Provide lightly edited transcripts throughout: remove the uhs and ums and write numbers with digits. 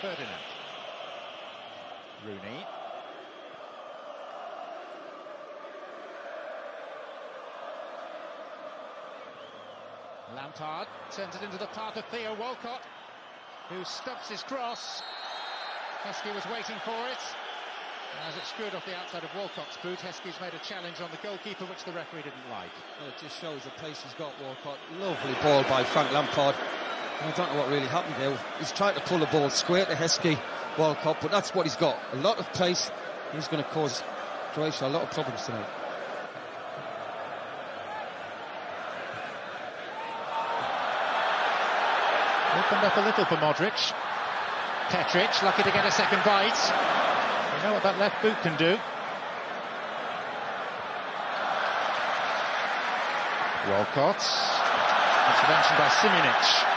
Ferdinand. Rooney. Lampard sends it into the path of Theo Walcott, who stops his cross. Heskey was waiting for it. As it screwed off the outside of Walcott's boot, Heskey's made a challenge on the goalkeeper, which the referee didn't like. Well, it just shows the pace he's got, Walcott. Lovely ball by Frank Lampard. I don't know what really happened there. He's trying to pull the ball square to Heskey, Walcott, but that's what he's got. A lot of pace. He's going to cause Croatia a lot of problems tonight. Opened up a little for Modric. Petric, lucky to get a second bite. You know what that left boot can do. Walcott. Intervention by Simic.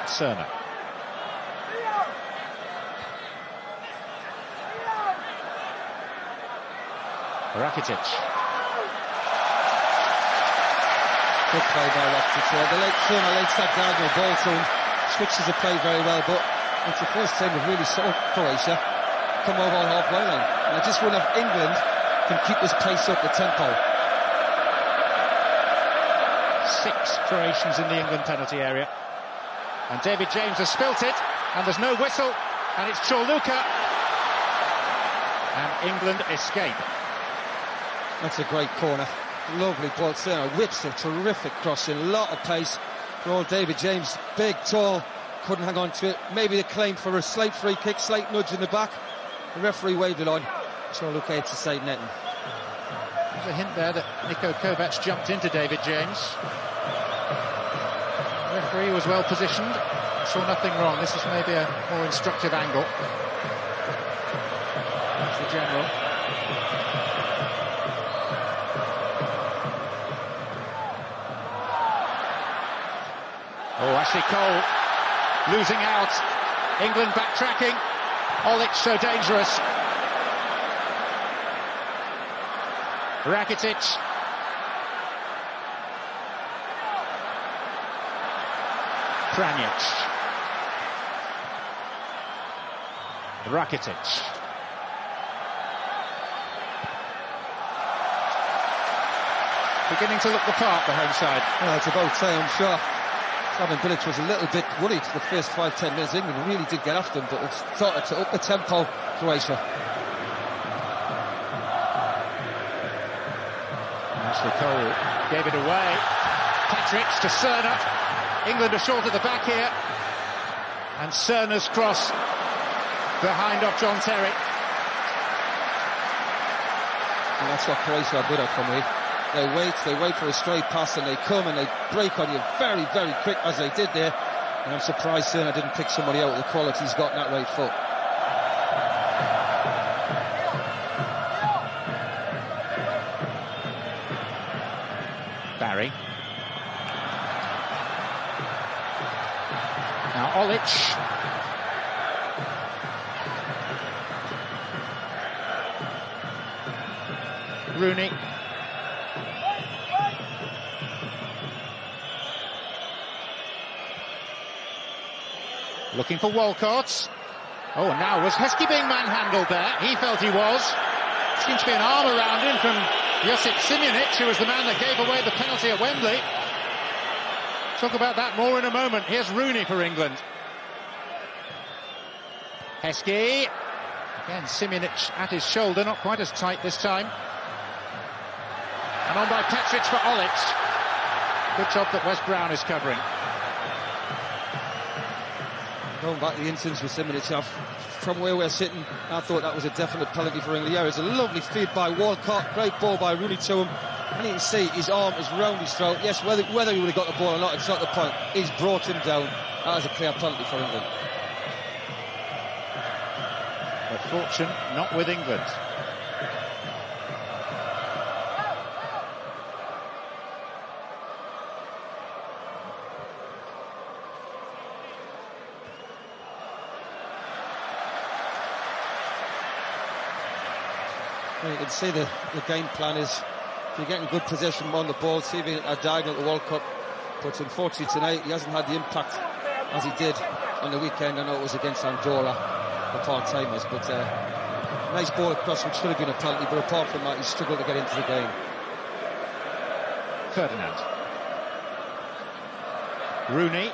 Cerna. Rakitic. Good play by Rakitic. The late start diagonal ball to him. Switches the play very well, but it's the first time we've really saw Croatia come over on halfway line. And I just wonder if England can keep this pace up, the tempo. 6 Croatians in the England penalty area. And David James has spilt it, and there's no whistle, and it's Chorluka. And England escape. That's a great corner. Lovely ball. Cerna whips a terrific crossing, a lot of pace for old David James. Big, tall, couldn't hang on to it. Maybe a claim for a slight free kick, slight nudge in the back. The referee waved it on. Chorluka hits the side netting. There's a hint there that Niko Kovac jumped into David James. The referee was well positioned, saw nothing wrong. This is maybe a more instructive angle. That's the general. Oh, Ashley Cole losing out. England backtracking. Olic so dangerous. Rakitic. Pranjic. Rakitic. Beginning to look the part, the home side. Well, it's about time, I'm sure. Slaven Bilic was a little bit worried the first 5-10 minutes. England really did get after them, but it started to up the tempo, Croatia. Ashley Cole gave it away. Petric to Cerna. England are short at the back here. And Cerna's cross behind off John Terry. And that's what Croatia are good at for me. They wait for a straight pass, and they come and they break on you very, very quick, as they did there. And I'm surprised Cerna didn't pick somebody out with the quality he's got in that right foot. Barry. Now Olic. Rooney. Looking for Walcott. Oh, now was Heskey being manhandled there? He felt he was. Seems to be an arm around him from Josip Simic, who was the man that gave away the penalty at Wembley. Talk about that more in a moment. Here's Rooney for England. Heskey. Again, Simic at his shoulder, not quite as tight this time. And on by Petric for Olic. Good job that Wes Brown is covering. Going back to the instance with Simic, from where we're sitting, I thought that was a definite penalty for England. Yeah, it's a lovely feed by Walcott, great ball by Rooney to him, and you can see his arm is round his throat. Yes, whether he would have got the ball or not, it's not the point. He's brought him down. That is a clear penalty for England. But fortune not with England. You can see the game plan is You're getting good possession on the ball, saving a diagonal at the World Cup. But unfortunately tonight, he hasn't had the impact as he did on the weekend. I know it was against Andorra, the part-timers, but nice ball across, which should have been a penalty, but apart from that, he struggled to get into the game. Ferdinand. Rooney.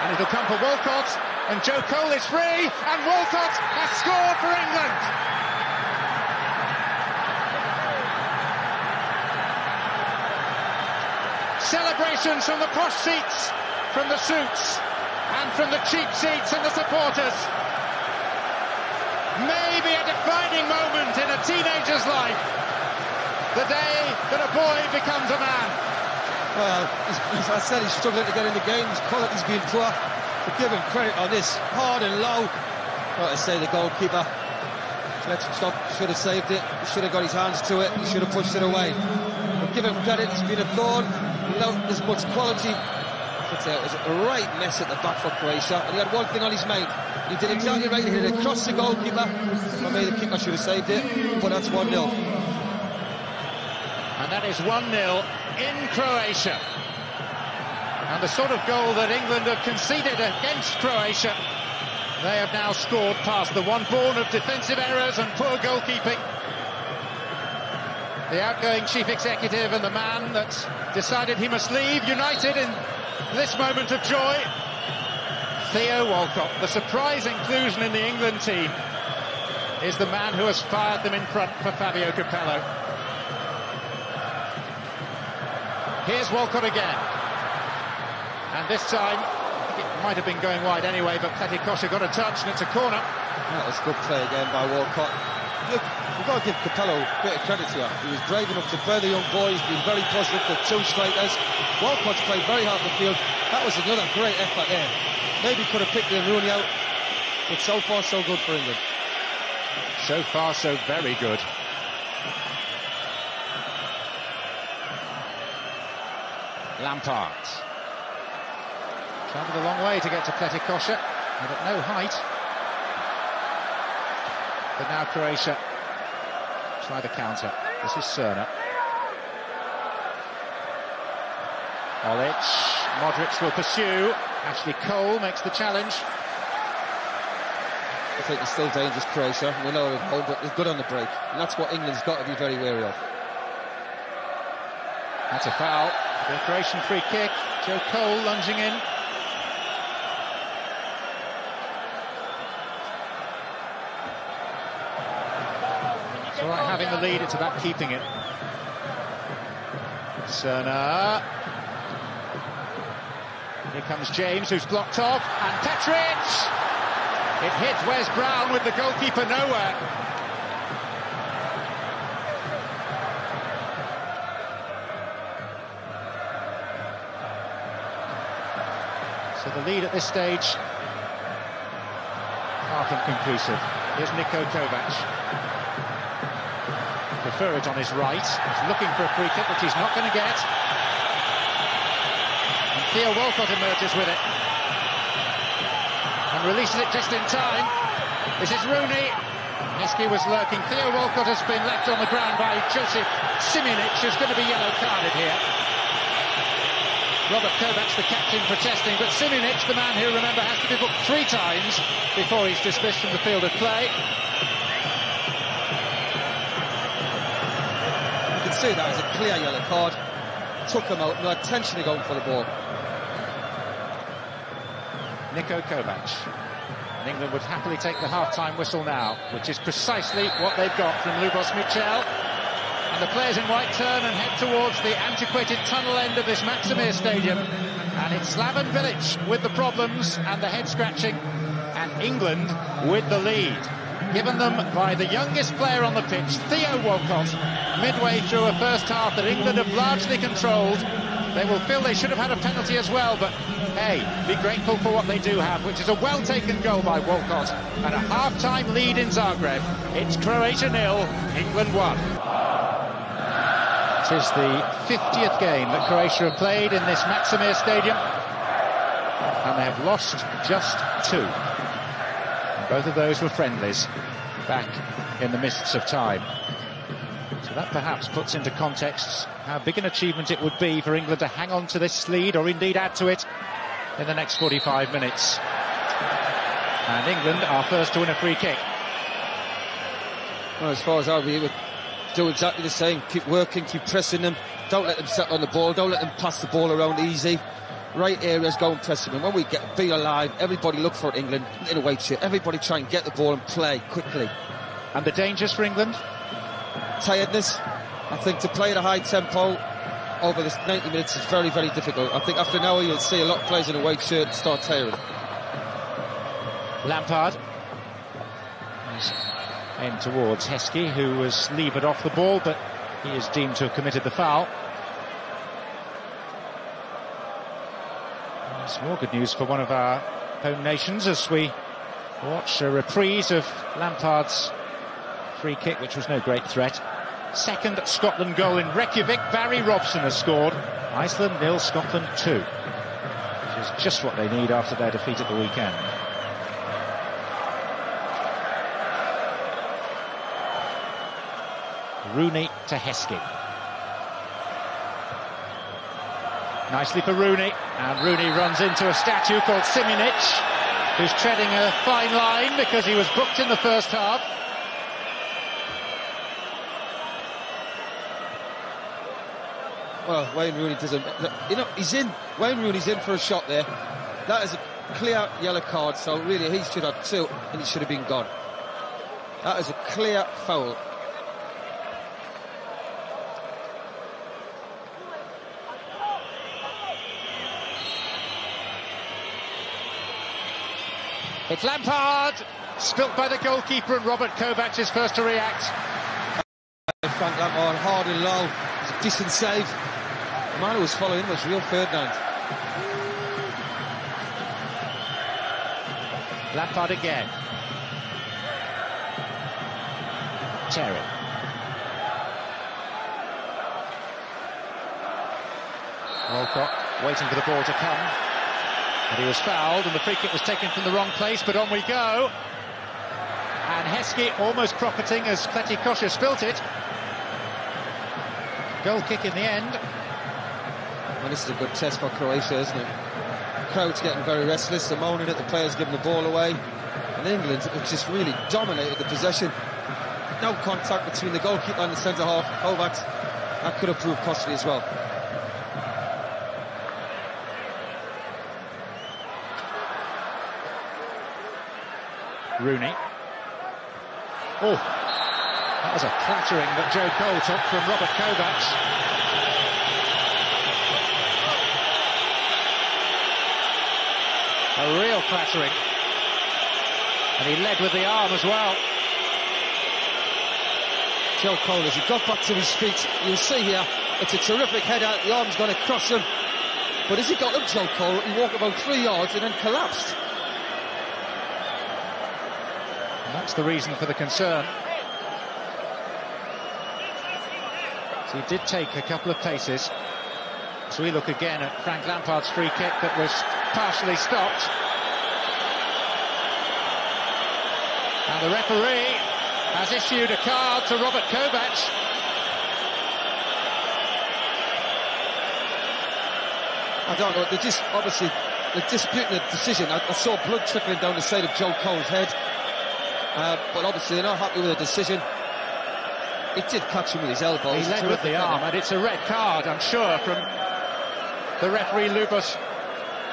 And it'll come for Walcott, and Joe Cole is free, and Walcott has scored for England! Celebrations from the posh seats, from the suits, and from the cheap seats and the supporters. Maybe a defining moment in a teenager's life. The day that a boy becomes a man. Well, as I said, he's struggling to get in the game. His quality's been poor. But give him credit on this. Hard and low. Like I say, the goalkeeper should have saved it. He should have got his hands to it. He should have pushed it away. But give him credit. It's been a thorn. Without as much quality. But it was a right mess at the back for Croatia. And he had one thing on his mind. He did exactly right. He hit it across the goalkeeper. I mean, the keeper should have saved it. But that's 1-0. And that is 1-0 in Croatia. And the sort of goal that England have conceded against Croatia, they have now scored past the one born of defensive errors and poor goalkeeping. The outgoing chief executive and the man that decided he must leave United in this moment of joy, Theo Walcott. The surprise inclusion in the England team is the man who has fired them in front for Fabio Capello. Here's Walcott again. And this time, it might have been going wide anyway, but Pletikosha got a touch and it's a corner. That was good play again by Walcott. Look, we've got to give Capello a bit of credit here. He was brave enough to play the young boy. He's been very positive for two strikers. Walcott's played very hard in the field. That was another great effort there. Maybe could have picked the Rooney out, but so far so good for England. So far so very good. Lampard. Travelled a long way to get to Pletikosha, but at no height. But now Croatia try the counter. This is Cerna. Olic. Modric will pursue. Ashley Cole makes the challenge. I think it's still dangerous, Croatia. We know they're at home, but they're good on the break. And that's what England's got to be very wary of. That's a foul. The Croatian free kick. Joe Cole lunging in. It's all right having the lead, it's about keeping it. Cerna. Here comes James, who's blocked off, and Petric! It hit Wes Brown with the goalkeeper nowhere. So the lead at this stage, far from conclusive. Here's Niko Kovac. Prefer it on his right. He's looking for a free kick, which he's not going to get. And Theo Walcott emerges with it. And releases it just in time. This is Rooney. Heskey was lurking. Theo Walcott has been left on the ground by Josip Simionic, who's going to be yellow carded here. Robert Kovac, the captain, protesting, but Simionic, the man who, remember, has to be booked 3 times before he's dismissed from the field of play. You can see that as a clear yellow card. Took him out, no intention of going for the ball. Niko Kovac. And England would happily take the half-time whistle now, which is precisely what they've got from Lubos Michel. And the players in white turn and head towards the antiquated tunnel end of this Maksimir Stadium. And it's Slaven Bilic with the problems and the head-scratching, and England with the lead. Given them by the youngest player on the pitch, Theo Walcott, midway through a first half that England have largely controlled. They will feel they should have had a penalty as well, but hey, be grateful for what they do have, which is a well-taken goal by Walcott and a half-time lead in Zagreb. It's Croatia 0, England 1. It is the 50th game that Croatia have played in this Maksimir Stadium, and they have lost just 2. And both of those were friendlies back in the mists of time. So That perhaps puts into context how big an achievement it would be for England to hang on to this lead, or indeed add to it, in the next 45 minutes. And England are first to win a free kick. Well, as far as I would do exactly the same. Keep working, keep pressing them. Don't let them settle on the ball. Don't let them pass the ball around easy. Right areas, go and press them. And when we be alive, everybody look for it, England. In a weight shit. Everybody try and get the ball and play quickly. And the dangers for England? Tiredness. I think to play at a high tempo over this 90 minutes is very, very difficult. I think after an hour you'll see a lot of players in a white shirt start tiring. Lampard. Aimed towards Heskey, who was levered off the ball, but he is deemed to have committed the foul. It's more good news for one of our home nations as we watch a reprise of Lampard's free kick, which was no great threat. Second Scotland goal in Reykjavik. Barry Robson has scored. Iceland 0, Scotland 2. Which is just what they need after their defeat at the weekend. Rooney to Heskey. Nicely for Rooney, and Rooney runs into a statue called Siminic, who's treading a fine line because he was booked in the first half. Well, Wayne Rooney doesn't... You know, Wayne Rooney's in for a shot there. That is a clear yellow card, so really he should have 2, and he should have been gone. That is a clear foul. It's Lampard, spilt by the goalkeeper, and Robert Kovac is first to react. Frank Lampard, hard and low, it's a decent save. The man who was following him was Rio Ferdinand. Lampard again. Terry. Walcott waiting for the ball to come. And he was fouled, and the free kick was taken from the wrong place, but on we go. And Heskey almost profiting as Kletty spilt it. Goal kick in the end. Well, this is a good test for Croatia, isn't it? The crowd's getting very restless, they're moaning at the players giving the ball away. And England have just really dominated the possession. No contact between the goalkeeper and the centre-half, Kovac. That could have proved costly as well. Rooney. Oh, that was a clattering that Joe Cole took from Robert Kovac. A real clattering. And he led with the arm as well. Joe Cole, as he got back to his feet, you'll see here, it's a terrific header, the arm's going to cross him. But as he got up, Joe Cole, he walked about 3 yards and then collapsed. That's the reason for the concern. So he did take a couple of paces. So we look again at Frank Lampard's free kick that was partially stopped. And the referee has issued a card to Robert Kovac. I don't know, they're disputing the decision. I saw blood trickling down the side of Joe Cole's head. But obviously they're not happy with the decision. He did catch him with his elbow. He led with the arm, and it's a red card, I'm sure, from the referee Lubos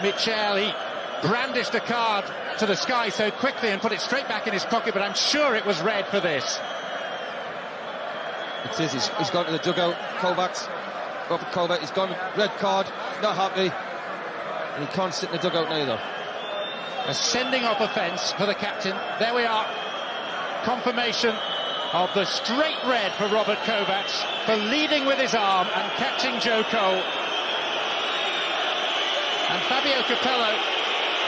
Michel. He brandished a card to the sky so quickly and put it straight back in his pocket, but I'm sure it was red for this. It is, he's gone to the dugout, Kovac. Robert Kovac, he's gone, red card, not happy. And he can't sit in the dugout neither. A sending off offence for the captain. There we are. Confirmation of the straight red for Robert Kovac for leading with his arm and catching Joe Cole. And Fabio Capello,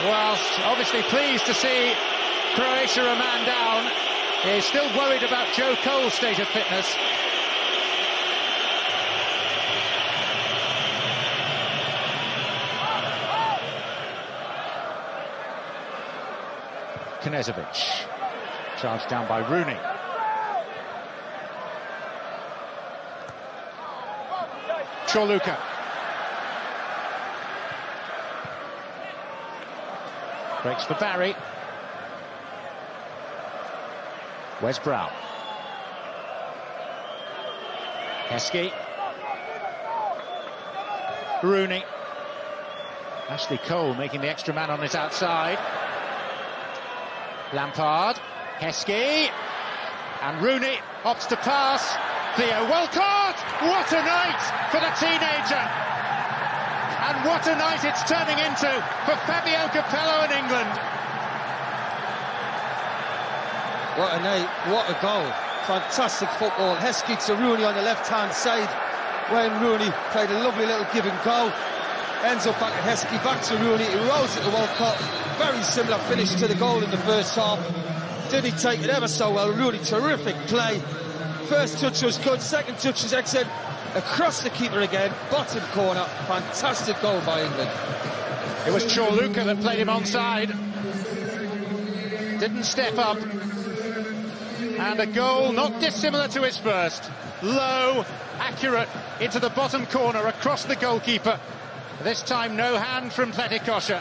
whilst obviously pleased to see Croatia a man down, is still worried about Joe Cole's state of fitness. Knežević, charged down by Rooney. Chorluka. Breaks for Barry. Wes Brown. Heskey. Rooney. Ashley Cole making the extra man on his outside. Lampard. Heskey. And Rooney opts to pass. Theo Walcott! What a night for the teenager! And what a night it's turning into for Fabio Capello in England. What a night, what a goal. Fantastic football. Heskey to Rooney on the left-hand side. Wayne Rooney played a lovely little give and go. Ends up back at Heskey, back to Rooney. He rolls it to Walcott. Very similar finish to the goal in the first half. Did he take it ever so well? Rooney, terrific play. First touch was good, second touch was excellent. Across the keeper again, bottom corner. Fantastic goal by England. It was Chorluka that played him onside. Didn't step up. And a goal not dissimilar to his first. Low, accurate, into the bottom corner, across the goalkeeper. This time no hand from Pletikosha.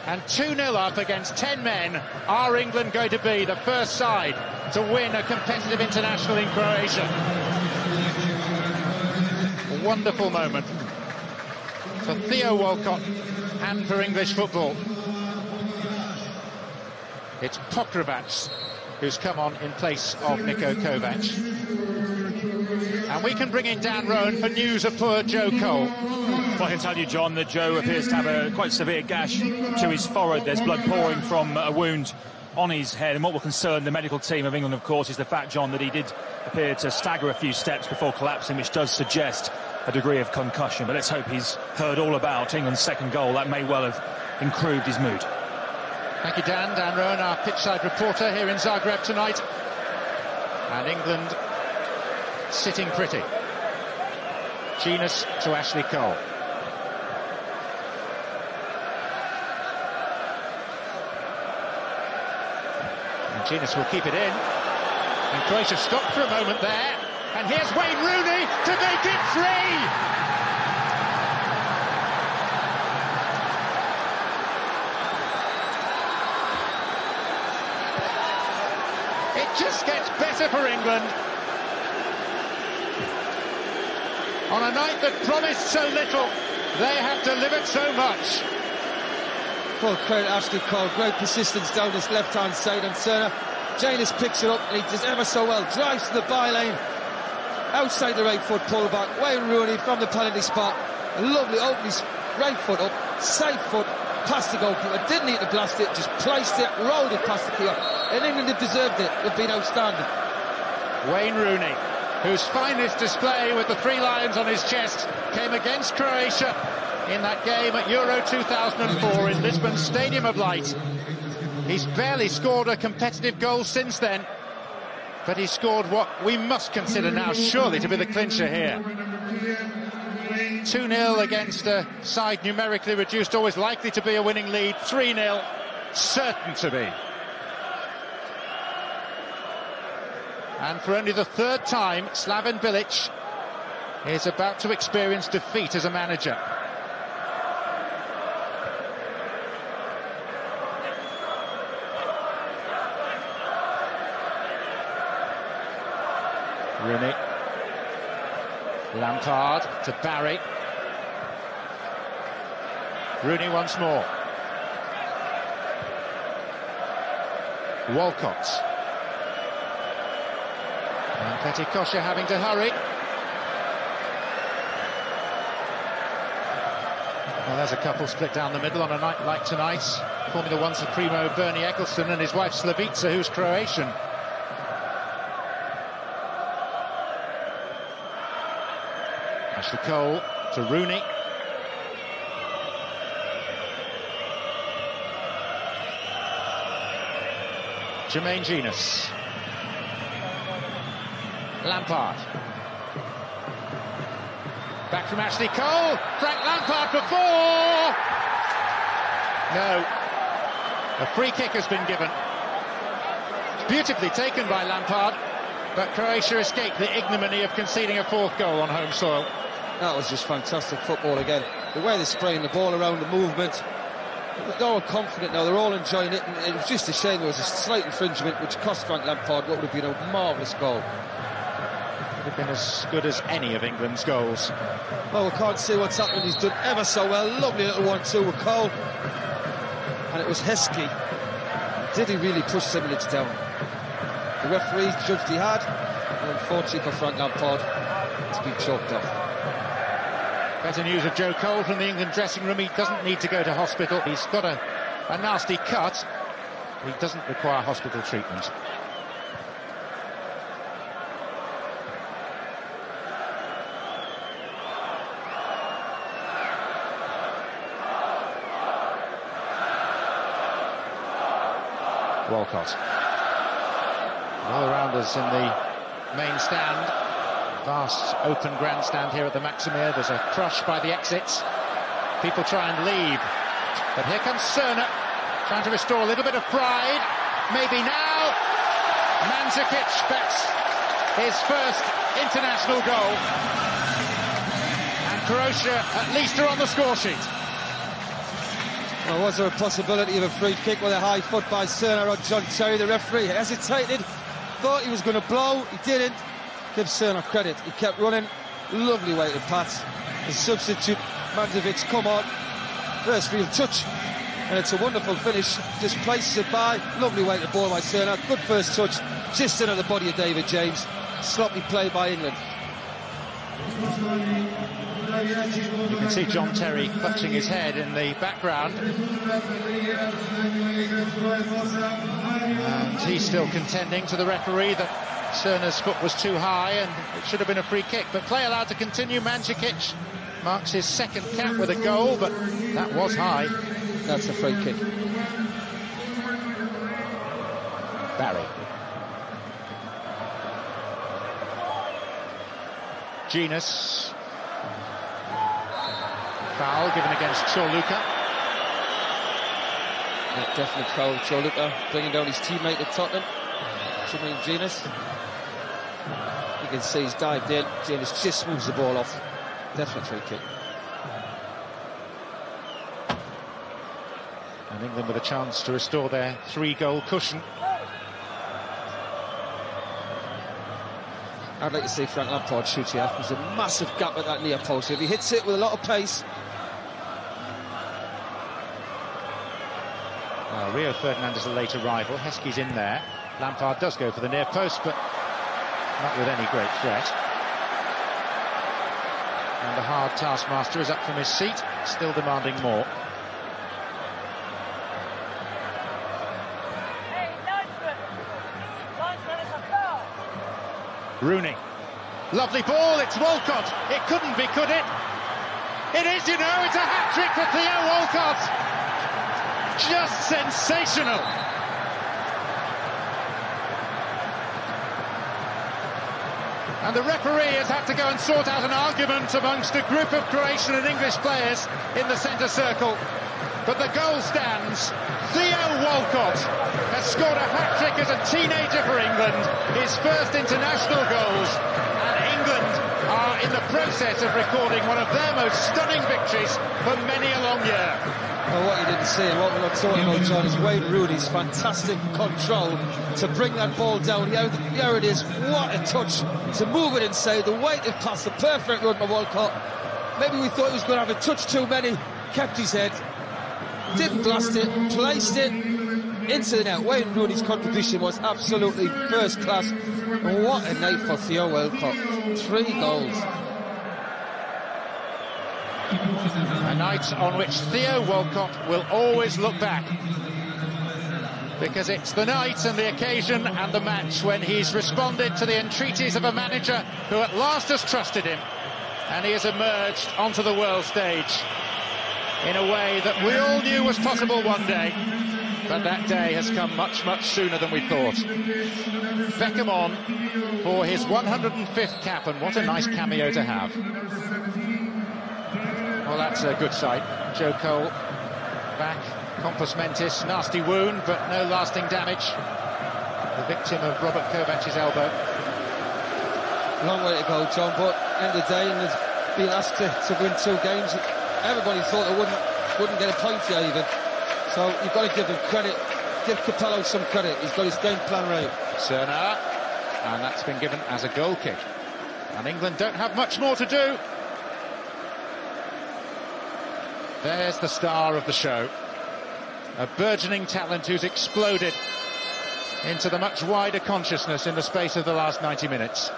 And 2-0 up against 10 men. Are England going to be the first side to win a competitive international in Croatia? A wonderful moment for Theo Walcott and for English football. It's Pokravac who's come on in place of Niko Kovac. And we can bring in Dan Rowan for news of poor Joe Cole. Well, I can tell you, John, that Joe appears to have a quite severe gash to his forehead. There's blood pouring from a wound on his head. And what will concern the medical team of England, of course, is the fact, John, that he did appear to stagger a few steps before collapsing, which does suggest a degree of concussion. But let's hope he's heard all about England's second goal. That may well have improved his mood. Thank you, Dan. Dan Rowan, our pitchside reporter here in Zagreb tonight. And England sitting pretty. Genius to Ashley Cole. And Genius will keep it in. And Croatia stopped for a moment there. And here's Wayne Rooney to make it 3! It just gets better for England. On a night that promised so little, they have delivered so much. Full credit Ashley Cole, great persistence down this left-hand side on Turner. Janus picks it up and he does ever so well, drives to the byline, outside the right foot pullback. Wayne Rooney from the penalty spot, a lovely open his right foot up, side foot, past the goalkeeper, didn't need to blast it, just placed it, rolled it past the keeper, and England have deserved it, they've been outstanding. Wayne Rooney, whose finest display with the 3 lions on his chest came against Croatia in that game at Euro 2004 in Lisbon's Stadium of Light. He's barely scored a competitive goal since then, but he scored what we must consider now surely to be the clincher here. 2-0 against a side numerically reduced, always likely to be a winning lead. 3-0, certain to be. And for only the 3rd time, Slaven Bilic is about to experience defeat as a manager. Rooney. Lampard to Barry. Rooney once more. Walcott. And Pletikosha having to hurry. Well, there's a couple split down the middle on a night like tonight. Formula One Supremo Bernie Eccleston and his wife Slavica, who's Croatian. Ashley Cole to Rooney. Jermaine Genius. Lampard. Back from Ashley Cole. Frank Lampard before. No. A free kick has been given. It's beautifully taken by Lampard, but Croatia escaped the ignominy of conceding a 4th goal on home soil. That was just fantastic football again. The way they're spraying the ball around, the movement. They're all confident now, they're all enjoying it, and it was just a shame there was a slight infringement which cost Frank Lampard what would have been a marvellous goal. Would have been as good as any of England's goals. Well, we can't see what's happening. He's done ever so well. Lovely little 1-2 with Cole. And it was Heskey. Did he really push Simonic down? The referee judged he had, and unfortunately for Frank Lampard, it's been choked off. Better news of Joe Cole from the England dressing room. He doesn't need to go to hospital. He's got a nasty cut. He doesn't require hospital treatment. Walcott. All around us in the main stand. Vast open grandstand here at the Maximir. There's a crush by the exits. People try and leave. But here comes Cerner, trying to restore a little bit of pride. Maybe now. Mandzukic bets his first international goal. And Croatia at least are on the score sheet. Well, was there a possibility of a free kick with a high foot by Cerner on John Terry? The referee hesitated, thought he was going to blow, he didn't. Give Cerner credit, he kept running. Lovely way to pass. The substitute, Mandzukic, come on. First real touch, and it's a wonderful finish. Just places it by. Lovely way to ball by Cerner. Good first touch, just into the body of David James. Sloppy play by England. You can see John Terry clutching his head in the background. And he's still contending to the referee that Cerner's foot was too high and it should have been a free kick. But play allowed to continue. Mandzukic marks his second cap with a goal, but that was high. That's a free kick. Barry. Genus. Foul given against Chorluka. Yeah, definitely foul. Chorluka bringing down his teammate at Tottenham. Jermaine Genus. You can see he's dived in. Genus just moves the ball off. Definitely free kick. And England with a chance to restore their 3-goal cushion. I'd like to see Frank Lampard shoot here. There's a massive gap at that near post. If he hits it with a lot of pace. Well, Rio Ferdinand is a late arrival. Heskey's in there. Lampard does go for the near post, but not with any great threat. And the hard taskmaster is up from his seat, still demanding more. Rooney. Lovely ball, it's Walcott. It couldn't be, could it? It is, you know, it's a hat-trick for Theo Walcott. Just sensational. And the referee has had to go and sort out an argument amongst a group of Croatian and English players in the centre circle. But the goal stands. Theo Walcott has scored a hat-trick as a teenager for England, his first international goals, and England are in the process of recording one of their most stunning victories for many a long year. Well, what you didn't see and what we're not talking about, John, is Wayne Rooney's fantastic control to bring that ball down. Here it is, what a touch to move it inside, the weighted pass, the perfect run by Walcott. Maybe we thought he was going to have a touch too many, kept his head. Didn't blast it, placed it into the net. Wayne Rooney's contribution was absolutely first class. And what a night for Theo Walcott. 3 goals. A night on which Theo Walcott will always look back. Because it's the night and the occasion and the match when he's responded to the entreaties of a manager who at last has trusted him. And he has emerged onto the world stage in a way that we all knew was possible one day, but that day has come much, much sooner than we thought. Beckham on for his 105th cap, and what a nice cameo to have. Well, that's a good sight. Joe Cole back, compos mentis, nasty wound, but no lasting damage. The victim of Robert Kovac's elbow. Long way to go, John, but end of the day, and being asked to win 2 games. Everybody thought they wouldn't get a point here even. So you've got to give them credit. Give Capello some credit. He's got his game plan right. Cerna, and that's been given as a goal kick. And England don't have much more to do. There's the star of the show. A burgeoning talent who's exploded into the much wider consciousness in the space of the last 90 minutes.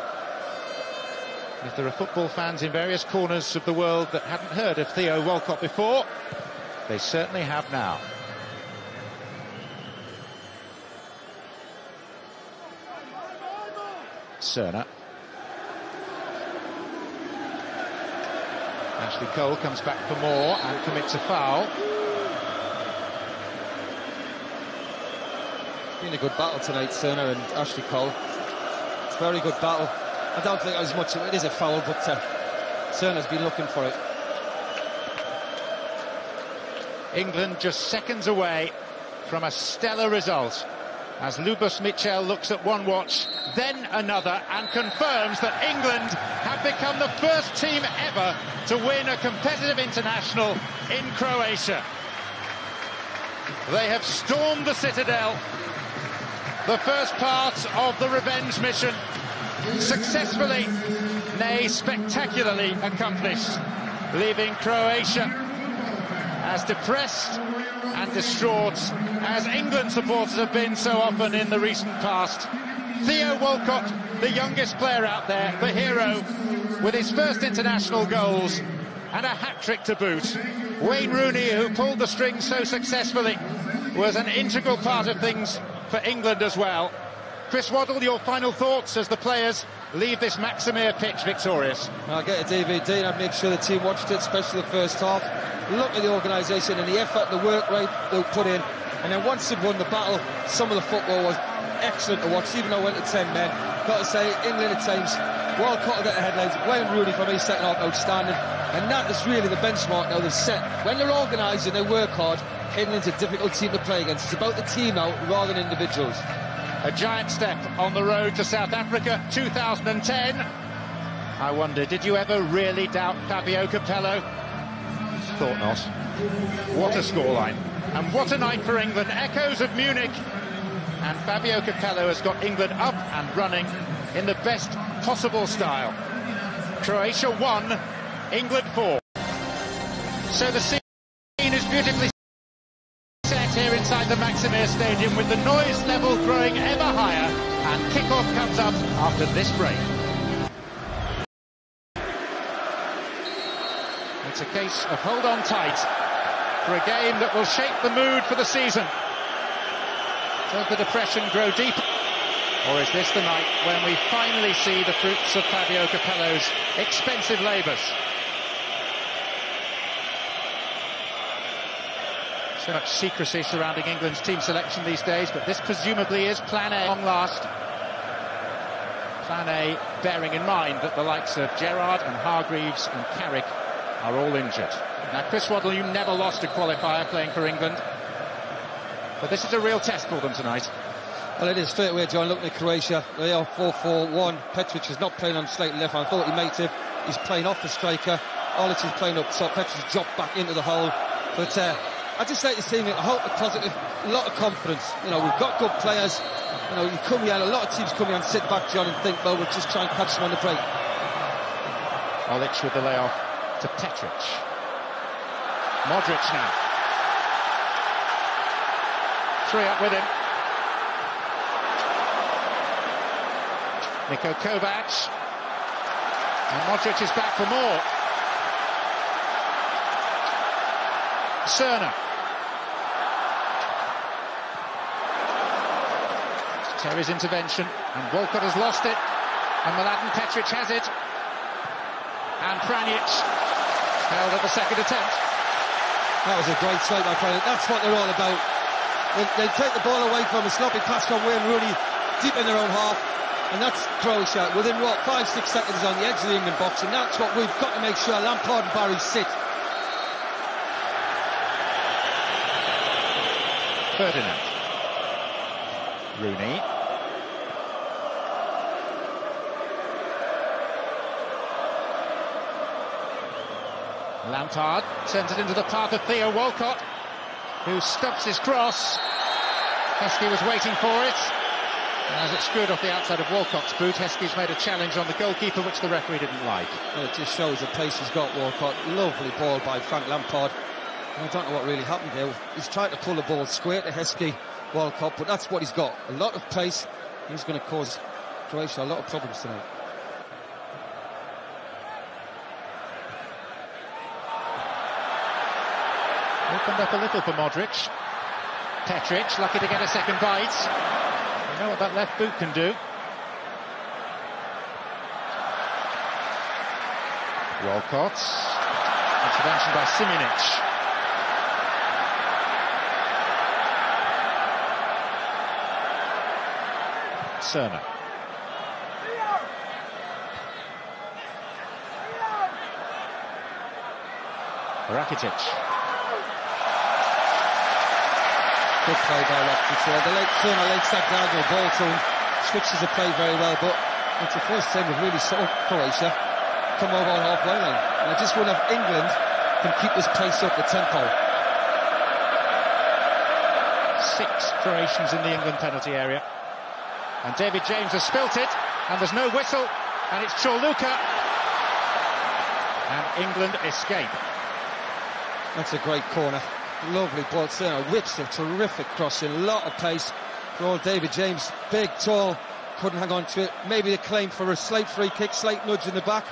If there are football fans in various corners of the world that hadn't heard of Theo Walcott before, they certainly have now. Cerna. Ashley Cole comes back for more and commits a foul. It's been a good battle tonight, Cerna and Ashley Cole. It's a very good battle. I don't think as much of it is a foul, but Cerna's been looking for it. England just seconds away from a stellar result as Lubos Michel looks at one watch, then another, and confirms that England have become the first team ever to win a competitive international in Croatia. They have stormed the Citadel, the first part of the revenge mission, successfully, nay, spectacularly accomplished, leaving Croatia as depressed and distraught as England supporters have been so often in the recent past. Theo Walcott, the youngest player out there, the hero, with his first international goals and a hat-trick to boot. Wayne Rooney, who pulled the strings so successfully, was an integral part of things for England as well. Chris Waddle, your final thoughts as the players leave this Maximir pitch victorious? I'll get a DVD and I'd make sure the team watched it, especially the first half. Look at the organisation and the effort, the work rate they put in. And then once they'd won the battle, some of the football was excellent to watch, even though I went to 10 men. Got to say, England at times, Walcott will get the headlines. Wayne Rooney for me, second half, outstanding. And that is really the benchmark now they've set. When they're organised and they work hard, England's a difficult team to play against. It's about the team out rather than individuals. A giant step on the road to South Africa 2010. I wonder, did you ever really doubt Fabio Capello? Thought not. What a scoreline. And what a night for England. Echoes of Munich. And Fabio Capello has got England up and running in the best possible style. Croatia 1, England 4. So the scene is beautifully set here inside the Maximir Stadium, with the noise level growing ever higher, and kick-off comes up after this break. It's a case of hold on tight for a game that will shape the mood for the season. Does the depression grow deep, or is this the night when we finally see the fruits of Fabio Capello's expensive labours? So much secrecy surrounding England's team selection these days, but this presumably is Plan A long last. Plan A bearing in mind that the likes of Gerrard and Hargreaves and Carrick are all injured. Now, Chris Waddle, you never lost a qualifier playing for England, but this is a real test for them tonight. Well, it is straight away, John. Looking at Croatia, they are 4-4-1. Petric is not playing on straight left. I thought he might have. He's playing off the striker. Olic is playing up top. Petric's dropped back into the hole. But I just like to see him. I hope a positive, a lot of confidence. You know, we've got good players. You know, you come here, a lot of teams come here and sit back, John, and think, well, we'll just try and catch them on the break. Olic with the layoff to Petric. Modric now. 3 up with him. Niko Kovac. And Modric is back for more. Cerna. Terry's intervention, and Walcott has lost it, and Mladen Petric has it, and Pranjic held at the second attempt. That was a great strike by Pranjic. That's what they're all about. They take the ball away from a sloppy pass from Wayne Rooney deep in their own half, and that's Croatia within, what, 5-6 seconds on the edge of the England box, and that's what we've got to make sure Lampard and Barry sit. Ferdinand. Rooney. Lampard sends it into the path of Theo Walcott, who stubs his cross. Heskey was waiting for it. And as it screwed off the outside of Walcott's boot, Heskey's made a challenge on the goalkeeper, which the referee didn't like. Well, it just shows the pace he's got, Walcott. Lovely ball by Frank Lampard. I don't know what really happened there. He's trying to pull the ball square to Heskey, Walcott, but that's what he's got. A lot of pace. He's going to cause Croatia a lot of problems tonight. Opened up a little for Modric. Petric, lucky to get a second bite. You know what that left boot can do. Walcott. Intervention by Siminic. Cerna. Rakitic. Good play by Rakitic. The late sack diagonal ball to him. Switches the play very well, but it's the first time we've really saw Croatia come over on halfway line. And I just wonder if England can keep this pace up, the tempo. 6 Croatians in the England penalty area. And David James has spilt it, and there's no whistle, and it's Chorluka. And England escape. That's a great corner. Lovely ball. Cerna whips a terrific crossing, a lot of pace for old David James. Big, tall, couldn't hang on to it. Maybe a claim for a slight free kick, slight nudge in the back.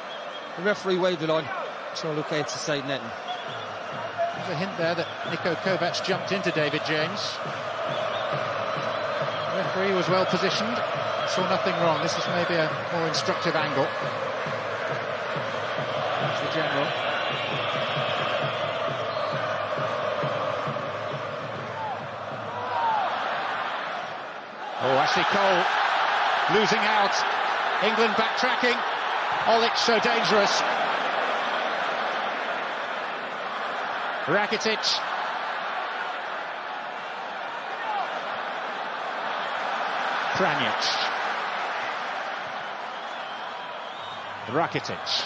The referee waved it on. Chorluka hits the side netting. There's a hint there that Niko Kovac jumped into David James. The referee was well positioned, saw nothing wrong. This is maybe a more instructive angle. That's the general. Oh, Ashley Cole losing out. England backtracking. Olic so dangerous. Rakitic. Pranjic. Rakitic.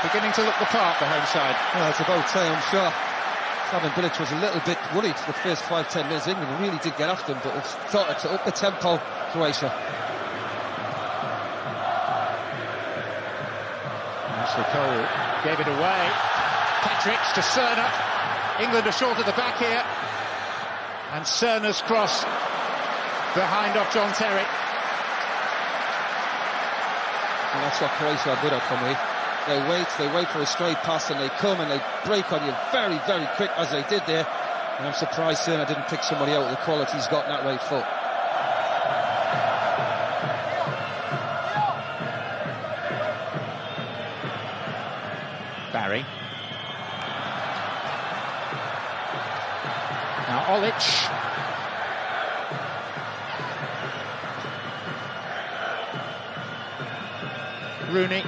Beginning to look the part, the home side. Well, it's about time, I'm sure. Slaven Bilic was a little bit worried for the first 5-10 minutes. England really did get after them, but it started to up the tempo, Croatia. Ashley Cole gave it away. Petric to Cerna. England are short at the back here. And Cerna's cross behind off John Terry. And that's what Croatia are good at for me. They wait for a straight pass, and they come and they break on you very, very quick, as they did there. And I'm surprised Cerna didn't pick somebody out with the quality he's got in that right foot. Barry. Now Olic. Rooney.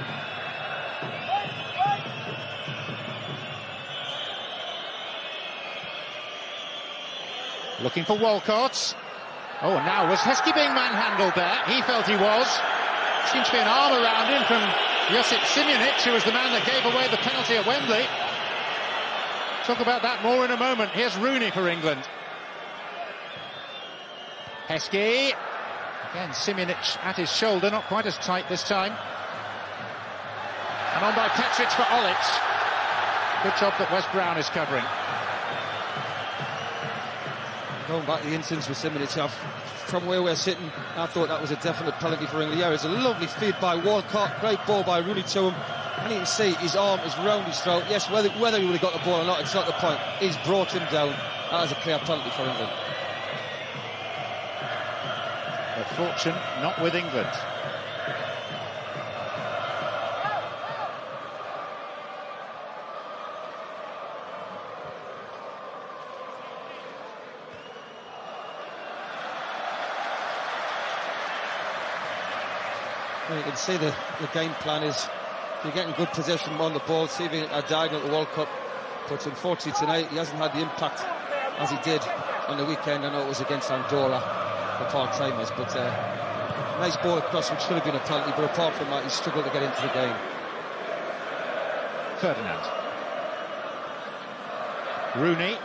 Looking for Walcott. Oh, now was Heskey being manhandled there? He felt he was. Seemed to be an arm around him from Josip Siminic, who was the man that gave away the penalty at Wembley. Talk about that more in a moment. Here's Rooney for England. Heskey. Again, Siminic at his shoulder, not quite as tight this time. And on by Petric for Olic. Good job that Wes Brown is covering. Going back to the instance with Siminic, from where we're sitting, I thought that was a definite penalty for England. Yeah, it's a lovely feed by Walcott, great ball by Rooney to him, and you can see his arm is round his throat. Yes, whether he would have got the ball or not, it's not the point. He's brought him down. That is a clear penalty for England. But fortune not with England. You can see the game plan is you're getting good possession on the ball, see if you are diagonal at the World Cup. But unfortunately tonight he hasn't had the impact as he did on the weekend. I know it was against Andorra, the part-timers, but Nice ball across, which should have been a penalty, but apart from that, he struggled to get into the game. Ferdinand. Rooney.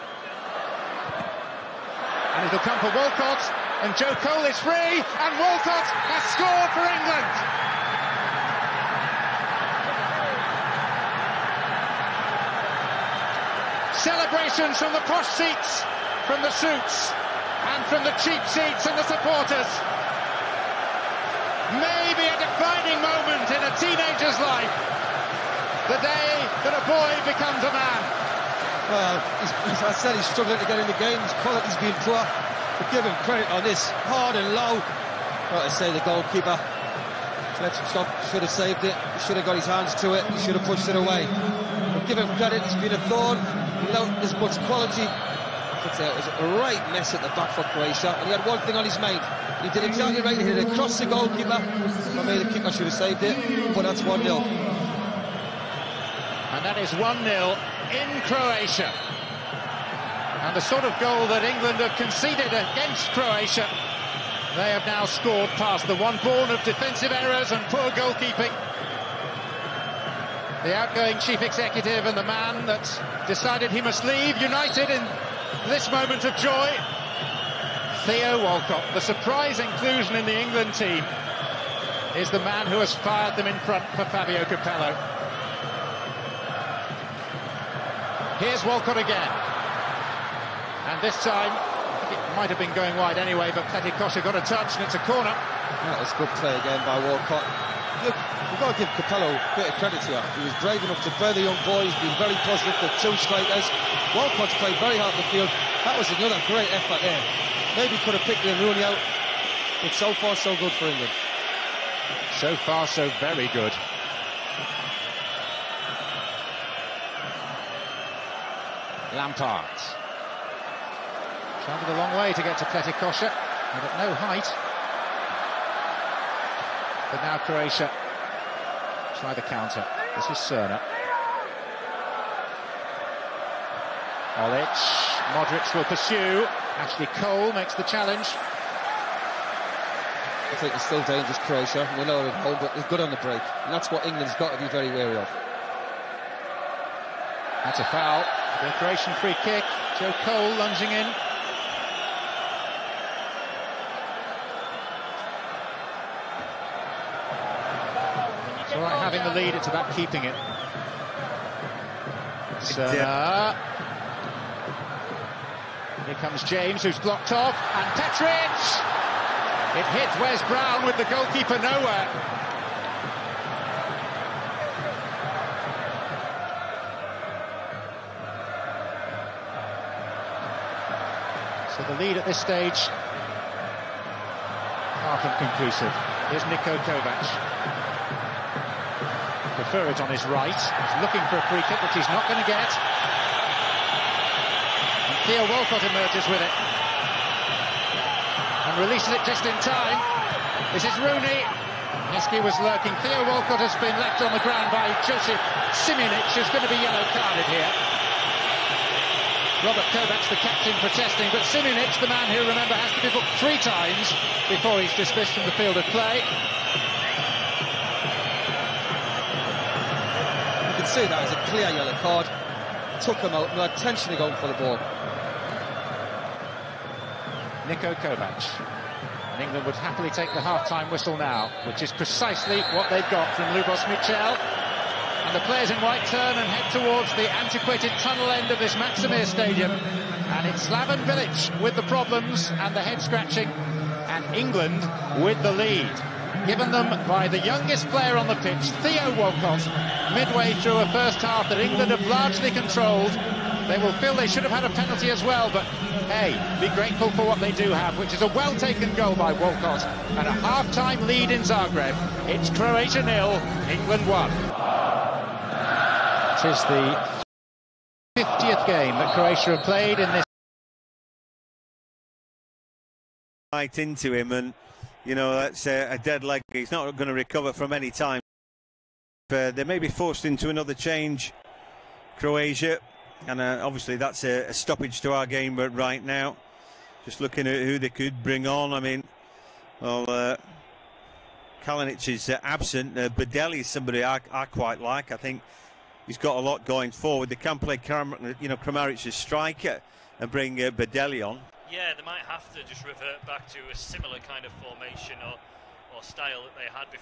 And it'll come for Walcott, and Joe Cole is free, and Walcott has scored for England. Celebrations from the posh seats, from the suits, and from the cheap seats and the supporters. Maybe a defining moment in a teenager's life. The day that a boy becomes a man. Well, as I said, he's struggling to get in the game. His quality's been poor. But give him credit on this. Hard and low. Got to say, the goalkeeper should have saved it. He should have got his hands to it. He should have pushed it away. But give him credit. He's been a thorn without as much quality. It was a right mess at the back for Croatia. And he had one thing on his mind. He did exactly right. He hit it across the goalkeeper. I mean, the keeper should have saved it. But that's 1-0. And that is 1-0 in Croatia. And the sort of goal that England have conceded against Croatia, they have now scored past the one born of defensive errors and poor goalkeeping. The outgoing chief executive and the man that decided he must leave United in this moment of joy, Theo Walcott. The surprise inclusion in the England team is the man who has fired them in front for Fabio Capello. Here's Walcott again. And this time, it might have been going wide anyway, but Pletikosha got a touch and it's a corner. That was good play again by Walcott. Look, we've got to give Capello a bit of credit here. He was brave enough to play the young boy. He's been very positive for two strikers. Walcott's played very hard in the field. That was another great effort there. Maybe could have picked Rooney out. But so far, so good for England. So far, so very good. Lampard. Travelled a long way to get to Pletikosha, and at no height. But now Croatia try the counter. This is Cerna. Olic. Modric will pursue. Ashley Cole makes the challenge. I think it's still dangerous, Croatia. We know they're at home, but they're good on the break. And that's what England's got to be very wary of. That's a foul. The Croatian free kick. Joe Cole lunging in. It's all right having the lead, it's about keeping it. Cerna. Here comes James, who's blocked off, and Petric! It hit Wes Brown with the goalkeeper nowhere. So the lead at this stage, far from conclusive. Here's Niko Kovac. Prefer it on his right. He's looking for a free kick, which he's not going to get. And Theo Walcott emerges with it. And releases it just in time. This is Rooney. Heskey was lurking. Theo Walcott has been left on the ground by Josip Simionic, who's going to be yellow carded here. Robert Kovac, the captain, protesting, but Simionic, the man who, remember, has to be booked 3 times before he's dismissed from the field of play. You can see that as a clear yellow card. Took him out, no intentionally going for the ball. Niko Kovac. And England would happily take the half-time whistle now, which is precisely what they've got from Lubos Michel. And the players in white turn and head towards the antiquated tunnel end of this Maksimir Stadium. And it's Slaven Bilic with the problems and the head-scratching, and England with the lead. Given them by the youngest player on the pitch, Theo Walcott, midway through a first half that England have largely controlled. They will feel they should have had a penalty as well, but hey, be grateful for what they do have, which is a well-taken goal by Walcott and a half-time lead in Zagreb. It's Croatia 0, England 1. It is the 50th game that Croatia have played in this. Right into him, and you know that's a dead leg. He's not going to recover from any time. They may be forced into another change, Croatia, and obviously that's a stoppage to our game. But right now, just looking at who they could bring on, I mean, well, Kalinic is absent. Badeli is somebody I quite like. I think he's got a lot going forward. They can play Kramaric as striker and bring Badeli on. Yeah, they might have to just revert back to a similar kind of formation or style that they had before.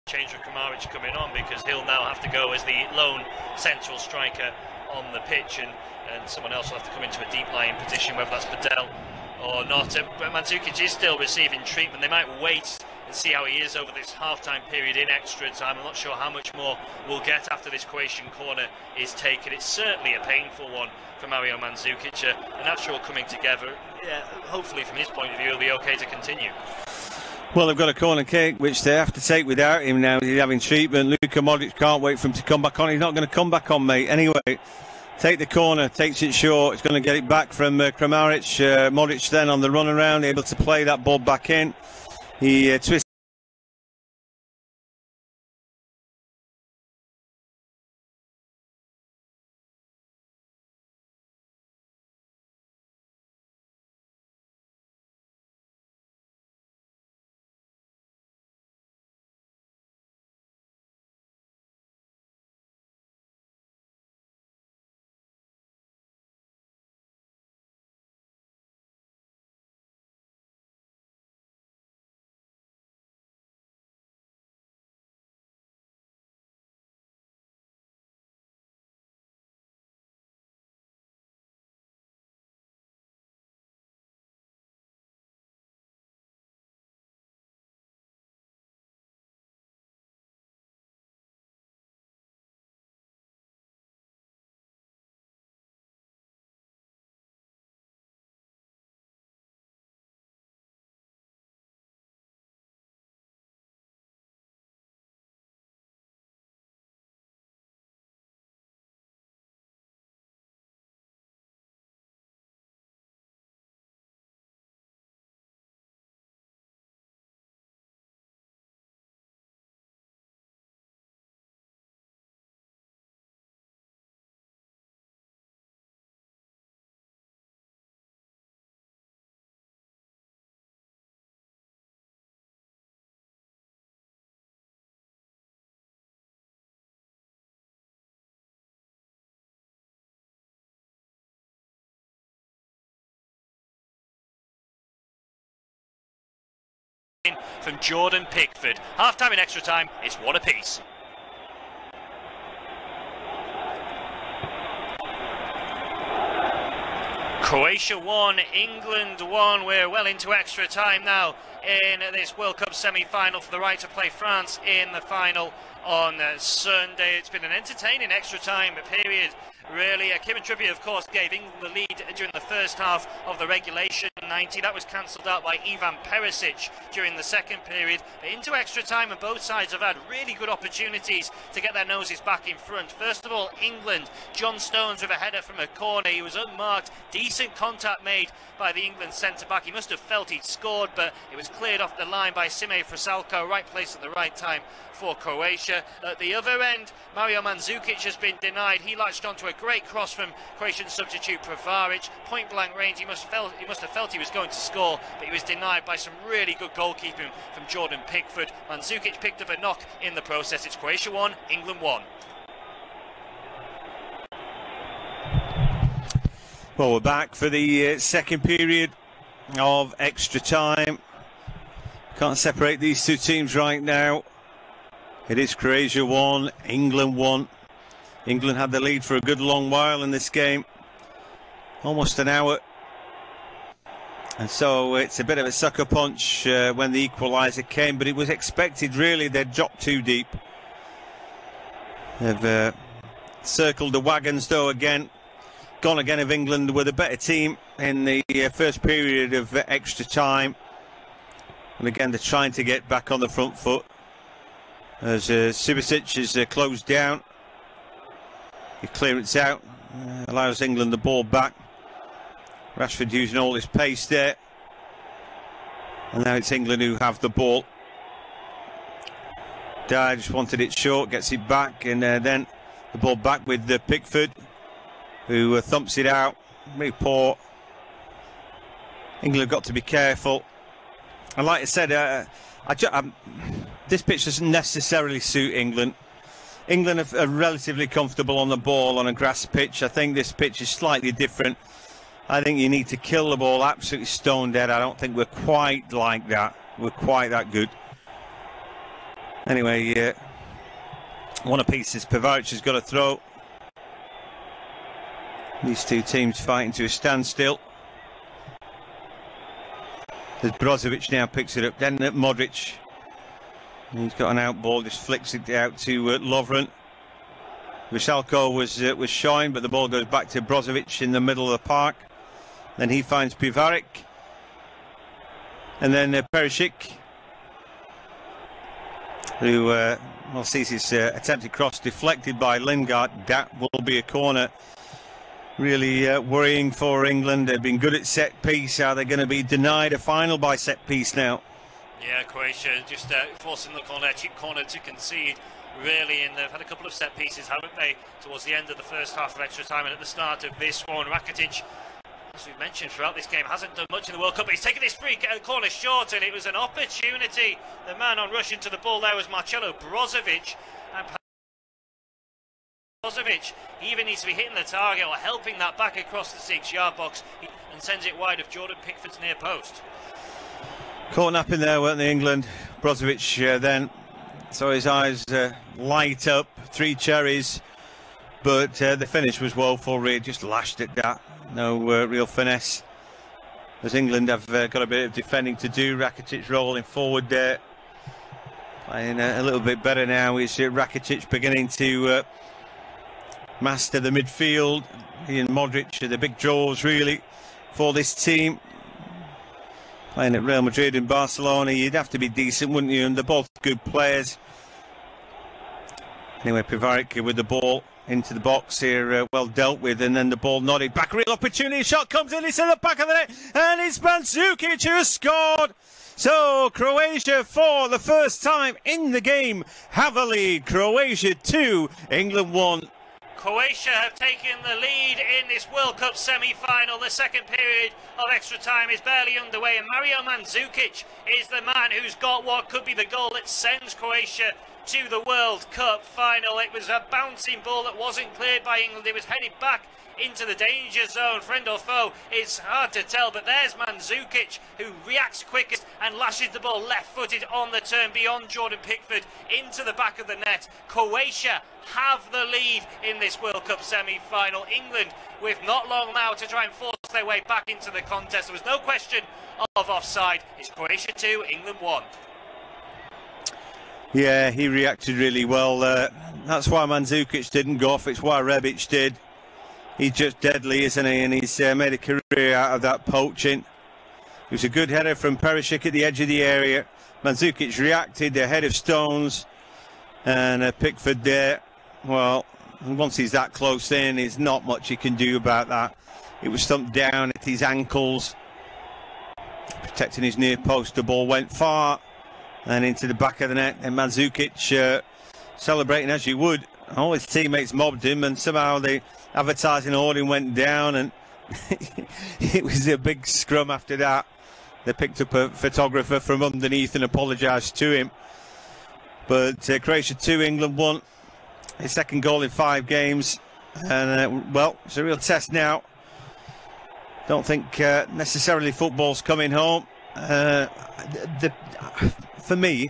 Change of Kramaric coming on, because he'll now have to go as the lone central striker on the pitch, and someone else will have to come into a deep lying position, whether that's Badel or not. But Mandzukic is still receiving treatment. They might wait and see how he is over this half-time period in extra time. I'm not sure how much more we'll get after this Croatian corner is taken. It's certainly a painful one for Mario Mandzukic. A natural coming together. Yeah, hopefully from his point of view it'll be okay to continue. Well, they've got a corner kick which they have to take without him now. He's having treatment. Luka Modric can't wait for him to come back on. He's not going to come back on, mate. Anyway, take the corner, takes it short. It's going to get it back from Kramaric. Modric then on the run around, able to play that ball back in. He twists. From Jordan Pickford. Half-time in extra time, it's one apiece. Croatia 1, England 1. We're well into extra time now in this World Cup semi-final for the right to play France in the final on Sunday. It's been an entertaining extra time period, really. Kieran Trippier, of course, gave England the lead during the first half of the regulation 90. That was cancelled out by Ivan Perisic during the second period. But into extra time, and both sides have had really good opportunities to get their noses back in front. First of all, England, John Stones with a header from a corner. He was unmarked. Decent contact made by the England centre-back. He must have felt he'd scored, but it was cleared off the line by Sime Frasalko. Right place at the right time for Croatia. At the other end, Mario Mandzukic has been denied. He latched onto a great cross from Croatian substitute Pravaric. Point blank range, he must have felt he was going to score, but he was denied by some really good goalkeeping from Jordan Pickford. Mandzukic picked up a knock in the process. It's Croatia 1, England 1. Well, we're back for the second period of extra time. Can't separate these two teams right now. It is Croatia 1, England 1. England had the lead for a good long while in this game, almost an hour. And so it's a bit of a sucker punch when the equaliser came, but it was expected, really. They'd dropped too deep. They've circled the wagons, though, again. Gone again of England with a better team in the first period of extra time. And again, they're trying to get back on the front foot as Subasic is closed down. The clearance out. allows England the ball back. Rashford using all his pace there. And now it's England who have the ball. Dyer just wanted it short, gets it back, and then the ball back with Pickford, who thumps it out. Very poor. England have got to be careful. And like I said, this pitch doesn't necessarily suit England. England are relatively comfortable on the ball on a grass pitch. I think this pitch is slightly different. I think you need to kill the ball absolutely stone dead. I don't think we're quite like that. We're quite that good. Anyway, one apiece is Fifaworld has got to throw. These two teams fighting to a standstill. As Brozovic now picks it up, then Modric. He's got an out ball, just flicks it out to Lovren. Vrsaljko was showing, but the ball goes back to Brozovic in the middle of the park. Then he finds Fifaworld. And then Perisic, who sees his attempted cross deflected by Lingard. That will be a corner. Really worrying for England. They've been good at set piece. Are they going to be denied a final by set piece now? Yeah, Croatia just forcing the corner to concede, really, and they've had a couple of set pieces, haven't they, towards the end of the first half of extra time and at the start of this one. Rakitic, as we've mentioned throughout this game, hasn't done much in the World Cup, but he's taken this free corner short, and it was an opportunity. The man on rush into the ball there was Marcelo Brozovic, and Brozovic even needs to be hitting the target or helping that back across the 6-yard box and sends it wide of Jordan Pickford's near post. Caught napping there, weren't they, England? Brozovic then saw his eyes light up, 3 cherries, but the finish was woeful, really, just lashed at that. No real finesse. As England have got a bit of defending to do. Rakitic rolling forward there. Playing a little bit better now. Is Rakitic beginning to master the midfield? He and Modric are the big draws, really, for this team. Playing at Real Madrid and Barcelona, you'd have to be decent, wouldn't you? And they're both good players. Anyway, Fifaworld with the ball into the box here, well dealt with, and then the ball nodded back. Real opportunity, shot comes in, it's in the back of the net, and it's Mandzukic who has scored. So Croatia, for the first time in the game, have a lead. Croatia 2, England 1. Croatia have taken the lead in this World Cup semi-final. The second period of extra time is barely underway, and Mario Mandzukic is the man who's got what could be the goal that sends Croatia to the World Cup final. It was a bouncing ball that wasn't cleared by England. It was headed back into the danger zone. Friend or foe, it's hard to tell, but there's Mandzukic, who reacts quickest and lashes the ball left-footed on the turn beyond Jordan Pickford into the back of the net. Croatia have the lead in this World Cup semi-final. England with not long now to try and force their way back into the contest. There was no question of offside. It's Croatia 2, England 1. Yeah, he reacted really well. That's why Mandzukic didn't go off. It's why Rebic did. He's just deadly, isn't he? And he's made a career out of that poaching. It was a good header from Perisic at the edge of the area. Mandzukic reacted ahead of Stones. And Pickford there. Well, once he's that close in, there's not much he can do about that. It was thumped down at his ankles. Protecting his near post. The ball went far. And into the back of the net. And Mandzukic celebrating as you would. All his teammates mobbed him, and somehow the advertising hoarding went down, and it was a big scrum after that. They picked up a photographer from underneath and apologised to him. But Croatia 2, England 1. His second goal in 5 games. And, well, it's a real test now. Don't think necessarily football's coming home. For me,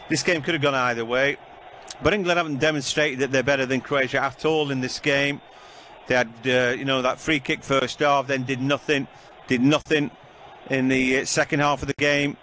this game could have gone either way. But England haven't demonstrated that they're better than Croatia at all in this game. They had, that free kick first half, then did nothing in the second half of the game.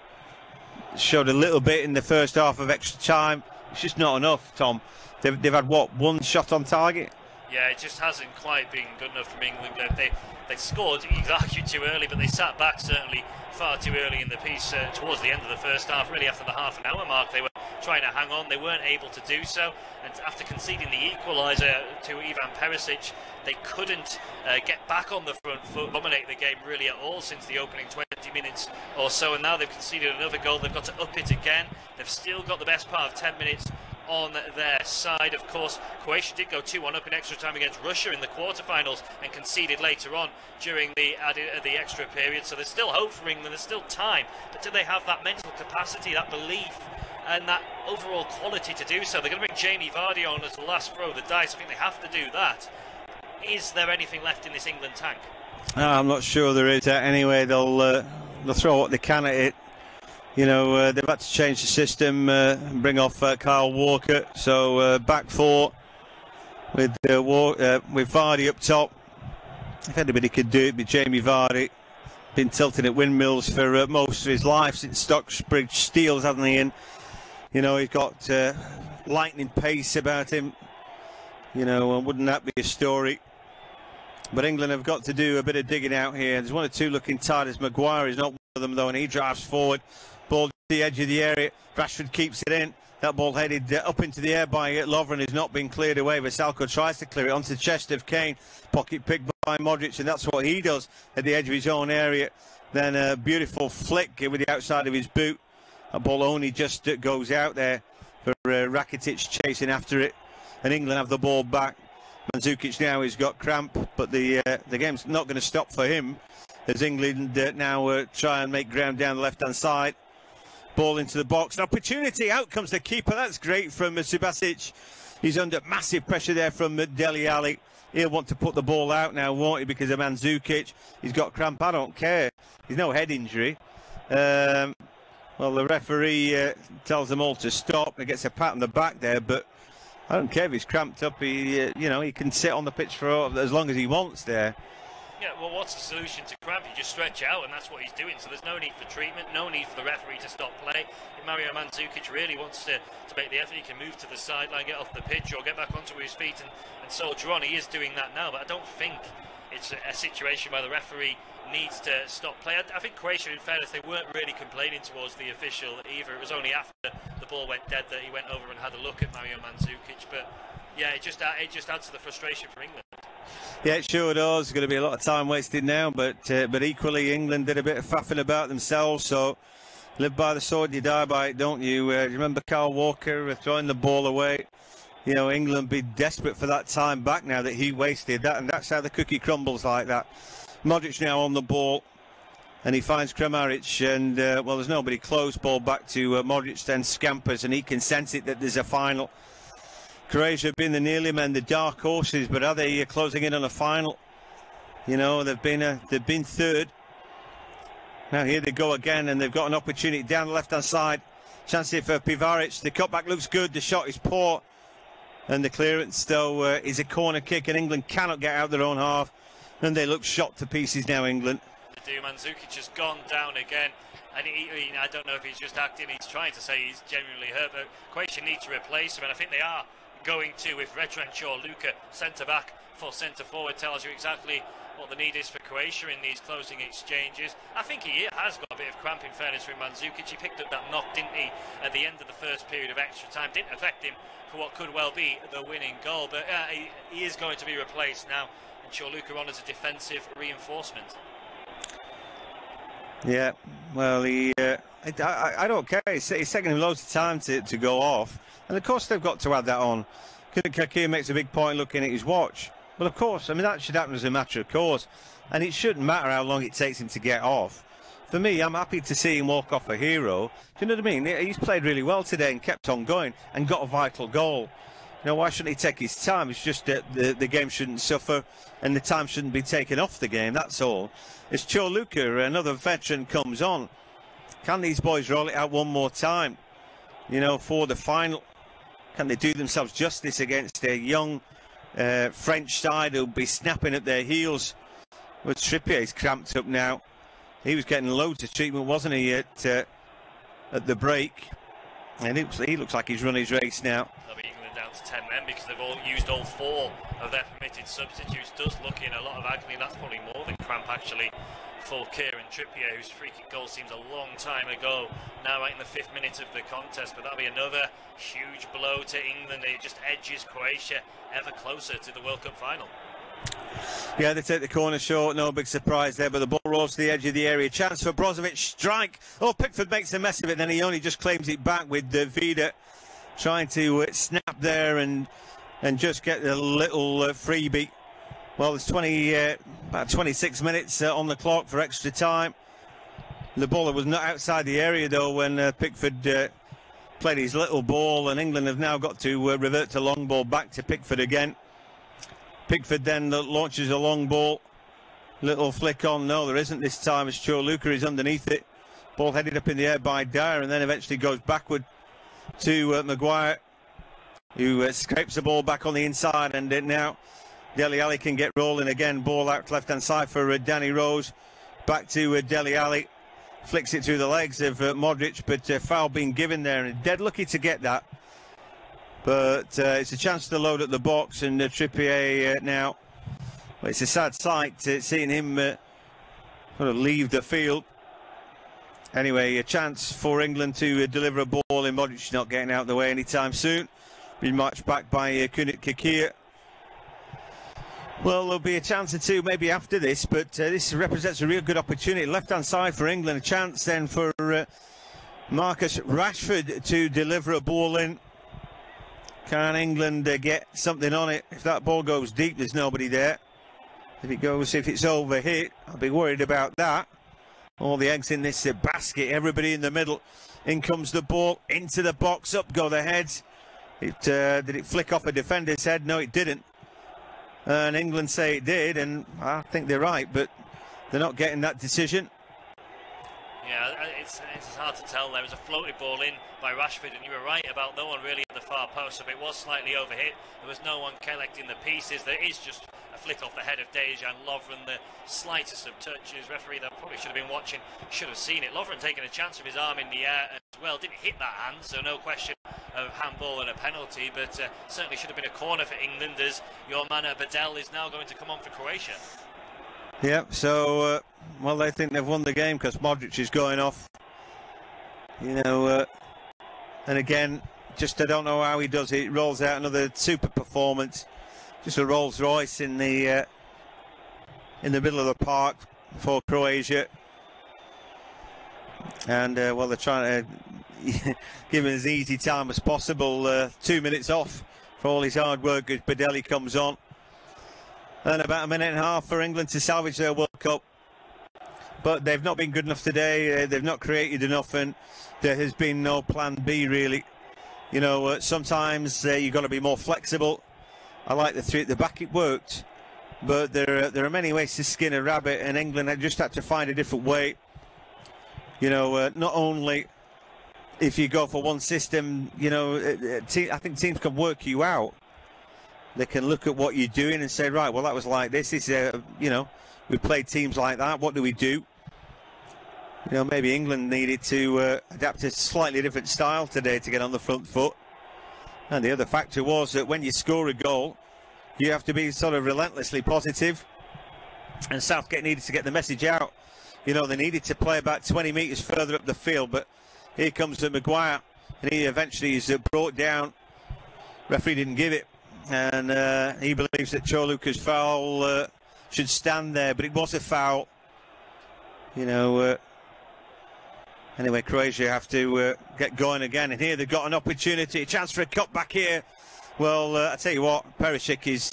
Showed a little bit in the first half of extra time. It's just not enough, Tom. They've had, what, 1 shot on target? Yeah, it just hasn't quite been good enough from England. They scored, you could argue, too early, but they sat back certainly far too early in the piece towards the end of the first half. Really, after the half an hour mark, they were trying to hang on. They weren't able to do so, and after conceding the equaliser to Ivan Perisic, they couldn't get back on the front foot, dominate the game really at all since the opening 20 minutes or so, and now they've conceded another goal. They've got to up it again. They've still got the best part of 10 minutes on their side. Of course, Croatia did go 2-1 up in extra time against Russia in the quarterfinals and conceded later on during the extra period, so there's still hope for England, there's still time, but do they have that mental capacity, that belief and that overall quality to do so? They're going to bring Jamie Vardy on as the last throw of the dice. I think they have to do that. Is there anything left in this England tank? I'm not sure there is. Anyway, they'll throw what they can at it. You know, they've had to change the system, bring off Kyle Walker. So back four with Vardy up top. If anybody could do it, it'd be Jamie Vardy. Been tilting at windmills for most of his life since Stockbridge Steels, hasn't he? And you know, he's got lightning pace about him. You know, and wouldn't that be a story? But England have got to do a bit of digging out here. There's one or two looking tired, as Maguire is not one of them though, and he drives forward. Ball to the edge of the area. Rashford keeps it in. That ball headed up into the air by Lovren has not been cleared away. Vasalko tries to clear it onto the chest of Kane. Pocket picked by Modric, and that's what he does at the edge of his own area. Then a beautiful flick with the outside of his boot. That ball only just goes out there for Rakitic chasing after it. And England have the ball back. Mandzukic now has got cramp, but the game's not going to stop for him as England now try and make ground down the left-hand side. Ball into the box. An opportunity. Out comes the keeper. That's great from Subasic. He's under massive pressure there from Dele Alli. He'll want to put the ball out now, won't he? Because of Mandzukic. He's got cramp. I don't care. He's no head injury. Well, the referee tells them all to stop. He gets a pat on the back there, but I don't care if he's cramped up. He, you know, he can sit on the pitch for as long as he wants there. Yeah, well, what's the solution to cramp? You just stretch out, and that's what he's doing. So there's no need for treatment, no need for the referee to stop play. If Mario Mandzukic really wants to make the effort, he can move to the sideline, get off the pitch, or get back onto his feet and soldier on. He is doing that now, but I don't think it's a situation where the referee needs to stop play. I think Croatia, in fairness, they weren't really complaining towards the official either. It was only after the ball went dead that he went over and had a look at Mario Mandzukic. But yeah, it just adds to the frustration for England. Yeah, it sure does. There's going to be a lot of time wasted now, but equally England did a bit of faffing about themselves. So live by the sword, you die by it, don't you? Remember Kyle Walker throwing the ball away? You know, England be desperate for that time back now that he wasted that, and that's how the cookie crumbles like that. Modric now on the ball, and he finds Kramaric, and well, there's nobody close. Ball back to Modric, then scampers, and he can sense it that there's a final. Croatia have been the nearly men, the dark horses, but are they closing in on a final? You know, they've been third. Now here they go again, and they've got an opportunity down the left-hand side. Chance here for Pivaric. The cutback looks good. The shot is poor, and the clearance though is a corner kick, and England cannot get out their own half, and they look shot to pieces now. England. Mandzukic has gone down again. And I don't know if he's just acting. He's trying to say he's genuinely hurt, but Croatia need to replace him, and I think they are going to, with Retranch or Luka centre back for centre forward. Tells you exactly what the need is for Croatia in these closing exchanges. I think he has got a bit of cramp, in fairness, from Mandzukic. He picked up that knock, didn't he, at the end of the first period of extra time. Didn't affect him for what could well be the winning goal, but he is going to be replaced now, and Luka on as a defensive reinforcement. Yeah, well, I don't care. He's taking him loads of time to go off. And of course they've got to add that on. Kakir makes a big point looking at his watch. But of course, I mean, that should happen as a matter of course. And it shouldn't matter how long it takes him to get off. For me, I'm happy to see him walk off a hero. Do you know what I mean? He's played really well today and kept on going and got a vital goal. You know, why shouldn't he take his time? It's just that the game shouldn't suffer and the time shouldn't be taken off the game, that's all. As Luka, another veteran, comes on. Can these boys roll it out one more time, you know, for the final? Can they do themselves justice against a young French side who'll be snapping at their heels? With Trippier's cramped up now. He was getting loads of treatment, wasn't he, at the break? And he looks like he's run his race now. That'll be England down to 10 men because they've all used all 4 of their permitted substitutes. Does look in a lot of agony. That's probably more than cramp actually for Kieran Trippier, whose free kick goal seems a long time ago, now right in the 5th minute of the contest. But that'll be another huge blow to England. It just edges Croatia ever closer to the World Cup final. Yeah, they take the corner short, no big surprise there, but the ball rolls to the edge of the area. Chance for Brozovic, strike. Oh, Pickford makes a mess of it, then he only just claims it back with Vida trying to snap there and just get a little freebie. Well, there's about 26 minutes on the clock for extra time. The ball was not outside the area, though, when Pickford played his little ball, and England have now got to revert to long ball back to Pickford again. Pickford then launches a long ball. Little flick on. No, there isn't this time, as Chorluka is underneath it. Ball headed up in the air by Dyer, and then eventually goes backward to Maguire, who scrapes the ball back on the inside, and now Dele Alli can get rolling again. Ball out left-hand side for Danny Rose. Back to Dele Alli. Flicks it through the legs of Modric, but foul being given there, and dead lucky to get that. But it's a chance to load at the box, and Trippier now. Well, it's a sad sight seeing him sort of leave the field. Anyway, a chance for England to deliver a ball in. Modric not getting out of the way anytime soon. Been marched back by Kunit Kikir. Well, there'll be a chance or two maybe after this, but this represents a real good opportunity. Left-hand side for England, a chance then for Marcus Rashford to deliver a ball in. Can England get something on it? If that ball goes deep, there's nobody there. If it's overhit, I'll be worried about that. All the eggs in this basket, everybody in the middle. In comes the ball, into the box, up go the heads. Did it flick off a defender's head? No, it didn't. And England say it did, and I think they're right, but they're not getting that decision. Yeah, it's hard to tell. There was a floated ball in by Rashford, and you were right about no one really at the far post, so it was slightly overhit. There was no one collecting the pieces. There is just a flick off the head of Dejan Lovren, the slightest of touches. Referee that probably should have been watching, should have seen it. Lovren taking a chance with his arm in the air as well. Didn't hit that hand, so no question of handball and a penalty, but certainly should have been a corner for England, as your man Badel is now going to come on for Croatia. Yeah, so, well, they think they've won the game because Modric is going off. You know, and again, just I don't know how he does it. He rolls out another super performance. Just a Rolls Royce in the middle of the park for Croatia. And, well, they're trying to give him as easy time as possible. 2 minutes off for all his hard work as Badeli comes on. And about a minute and a half for England to salvage their World Cup. But they've not been good enough today. They've not created enough, and there has been no plan B, really. You know, sometimes you've got to be more flexible. I like the three at the back, it worked. But there are many ways to skin a rabbit, and England had just had to find a different way. You know, not only if you go for one system, you know, I think teams can work you out. They can look at what you're doing and say, right, well, that was like this. You know, we've played teams like that. What do we do? You know, maybe England needed to adapt a slightly different style today to get on the front foot. And the other factor was that when you score a goal, you have to be sort of relentlessly positive. And Southgate needed to get the message out. You know, they needed to play about 20 metres further up the field. But here comes Maguire, and he eventually is brought down. Referee didn't give it. And he believes that Chorluka's foul should stand there, but it was a foul. You know, anyway, Croatia have to get going again, and here they've got an opportunity, a chance for a cut back here. Well, I tell you what, Perisic is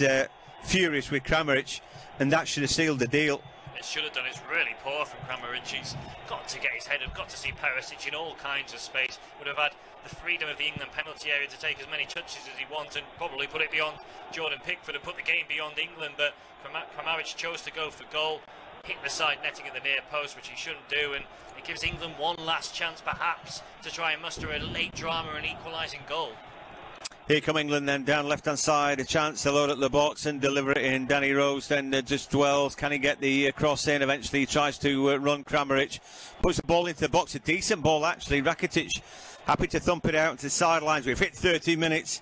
furious with Kramaric, and that should have sealed the deal. It should have done. It's really poor from Kramaric. He's got to get his head up, got to see Perisic in all kinds of space. Would have had the freedom of the England penalty area to take as many touches as he wants and probably put it beyond Jordan Pickford and put the game beyond England. But Kramaric chose to go for goal, hit the side netting at the near post, which he shouldn't do, and it gives England one last chance perhaps to try and muster a late drama and equalising goal. Here come England then, down left-hand side, a chance to load up the box and deliver it in. Danny Rose then just dwells. Can he get the cross in? Eventually he tries to run Kramaric. Puts the ball into the box, a decent ball actually. Rakitic happy to thump it out to the sidelines. We've hit 30 minutes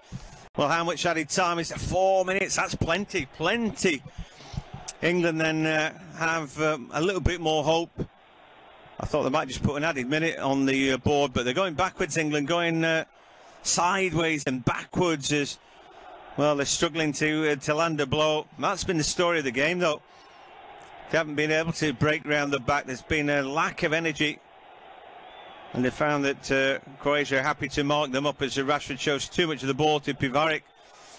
Well, how much added time is it? 4 minutes. That's plenty. England then have a little bit more hope. I thought they might just put an added minute on the board, but they're going backwards. England going sideways and backwards as well. They're struggling to land a blow. That's been the story of the game, though. They haven't been able to break round the back. There's been a lack of energy, and they found that Croatia are happy to mark them up as Rashford shows too much of the ball to Pivarik,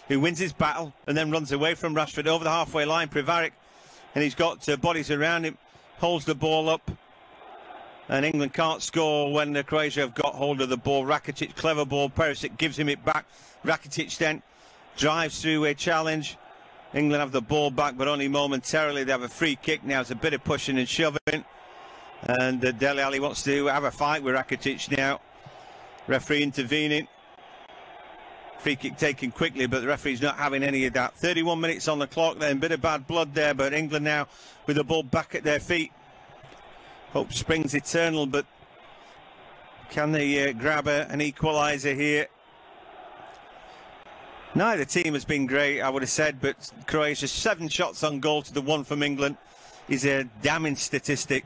who wins his battle and then runs away from Rashford over the halfway line. Pivarik, and he's got bodies around him, holds the ball up, and England can't score when Croatia have got hold of the ball. Rakitic, clever ball, Perisic gives him it back. Rakitic then drives through a challenge. England have the ball back, but only momentarily. They have a free kick now. It's a bit of pushing and shoving, and Dele Alli wants to have a fight with Rakitic now. Referee intervening. Free kick taken quickly, but the referee's not having any of that. 31 minutes on the clock then. Bit of bad blood there, but England now with the ball back at their feet. Hope springs eternal, but can they grab an equaliser here? Neither team has been great, I would have said, but Croatia 7 shots on goal to the 1 from England is a damning statistic.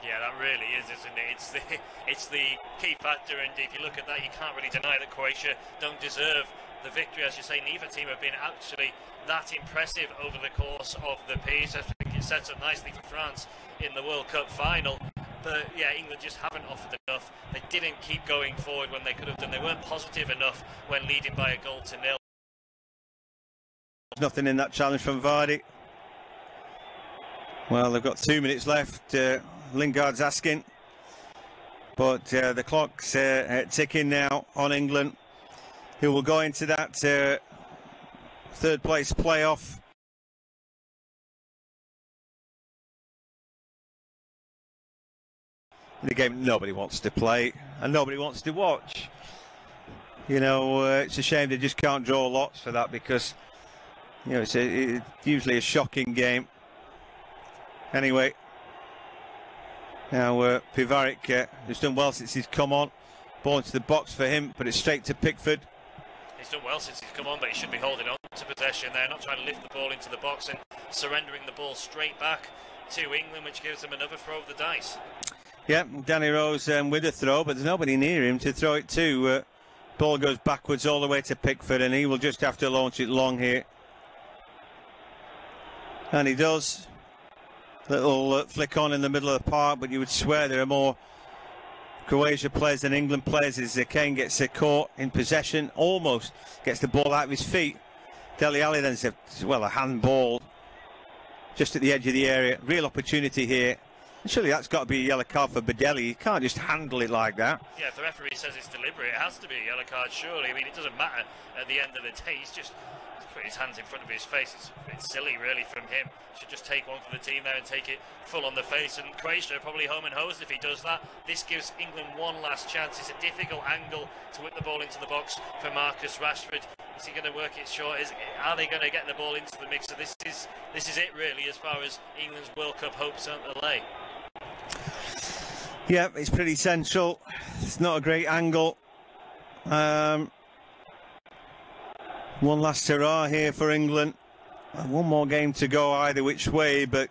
Yeah, that really is, isn't it? It's the key factor, and if you look at that, you can't really deny that Croatia don't deserve the victory. As you say, neither team have been actually that impressive over the course of the piece. I think it sets up nicely for France in the World Cup final. But yeah, England just haven't offered enough. They didn't keep going forward when they could have done. They weren't positive enough when leading by 1-0. There's nothing in that challenge from Vardy. Well, they've got 2 minutes left. Lingard's asking, but the clock's ticking now on England, who will go into that third place playoff. The game nobody wants to play and nobody wants to watch. You know, it's a shame they just can't draw lots for that, because you know it's usually a shocking game. Anyway, now Pivarik has done well since he's come on. Ball into the box for him, but it's straight to Pickford. He's done well since he's come on, but he should be holding on to possession there, not trying to lift the ball into the box and surrendering the ball straight back to England, which gives them another throw of the dice. Yeah, Danny Rose with a throw, but there's nobody near him to throw it to. Ball goes backwards all the way to Pickford, and he will just have to launch it long here. And he does. Little flick on in the middle of the park, but you would swear there are more Croatia players than England players, as Kane gets caught in possession, almost gets the ball out of his feet. Dele Alli then says, well, a handball just at the edge of the area. Real opportunity here. Surely that's got to be a yellow card for Badeli. You can't just handle it like that. Yeah, if the referee says it's deliberate, it has to be a yellow card, surely. I mean, it doesn't matter at the end of the day. He's put his hands in front of his face. It's a bit silly, really, from him. Should just take one for the team there and take it full on the face. And Croatia are probably home and hosed if he does that. This gives England one last chance. It's a difficult angle to whip the ball into the box for Marcus Rashford. Is he going to work it short? Are they going to get the ball into the mix? So this is it, really, as far as England's World Cup hopes lay. Yeah, it's pretty central. It's not a great angle. One last hurrah here for England. One more game to go either which way, but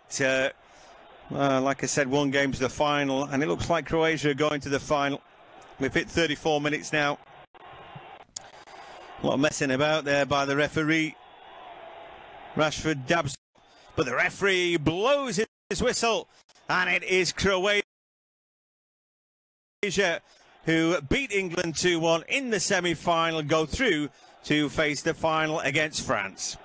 like I said, one game to the final, and it looks like Croatia are going to the final. We've hit 34 minutes now. A lot of messing about there by the referee. Rashford dabs, but the referee blows his whistle, and it is Croatia who beat England 2-1 in the semi-final, go through to face the final against France.